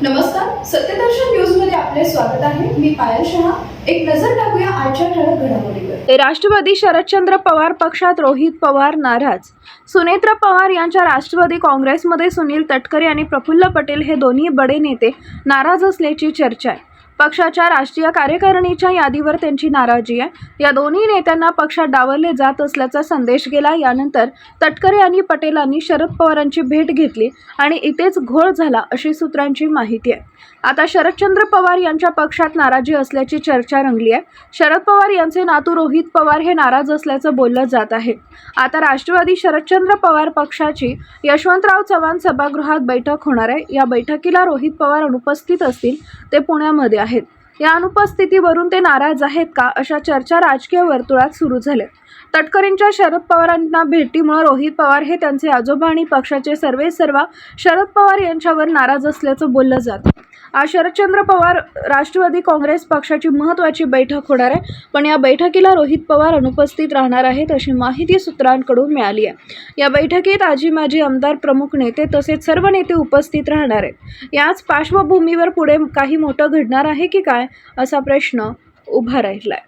नमस्कार, सत्यदर्शन न्यूज मध्ये आपले स्वागत आहे. मी पायल शहा. एक नजर टाकूया आजच्या ठळक घडामोडीवर. राष्ट्रवादी शरदचंद्र पवार पक्षात रोहित पवार नाराज. सुनेत्र पवार यांच्या राष्ट्रवादी काँग्रेसमध्ये सुनील तटकरे आणि प्रफुल्ल पटेल हे दोन्ही बडे नेते नाराज असल्याची चर्चा आहे. पक्षाच्या राष्ट्रीय कार्यकारिणीच्या यादीवर त्यांची नाराजी आहे. या दोन्ही नेत्यांना पक्षात डावलले जात असल्याचा संदेश गेला. यानंतर तटकरे आणि पटेलांनी शरद पवारांची भेट घेतली आणि इथेच घोळ झाला अशी सूत्रांची माहिती आहे. आता शरदचंद्र पवार यांच्या पक्षात नाराजी असल्याची चर्चा रंगली आहे. शरद पवार यांचे नातू रोहित पवार हे नाराज असल्याचं बोललं जात आहे. आता राष्ट्रवादी शरदचंद्र पवार पक्षाची यशवंतराव चव्हाण सभागृहात बैठक होणार आहे. या बैठकीला रोहित पवार अनुपस्थित असतील. ते पुण्यामध्ये आहेत. या अनुपस्थितीवरून ते नाराज आहेत का अशा चर्चा राजकीय वर्तुळात सुरू झाल्या. तटकरेंच्या शरद पवारांना भेटीमुळे रोहित पवार हे त्यांचे आजोबा आणि पक्षाचे सर्वेसर्वा शरद पवार यांच्यावर नाराज असल्याचं बोललं जातं. आज शरदचंद्र पवार राष्ट्रवादी काँग्रेस पक्षाची महत्त्वाची बैठक होणार आहे. पण या बैठकीला रोहित पवार अनुपस्थित राहणार आहेत अशी माहिती सूत्रांकडून मिळाली आहे. या बैठकीत आजी माजी आमदार, प्रमुख नेते तसेच सर्व नेते उपस्थित राहणार आहेत. याच पार्श्वभूमीवर पुढे काही मोठं घडणार आहे की काय असा प्रश्न उभा राहिलाय.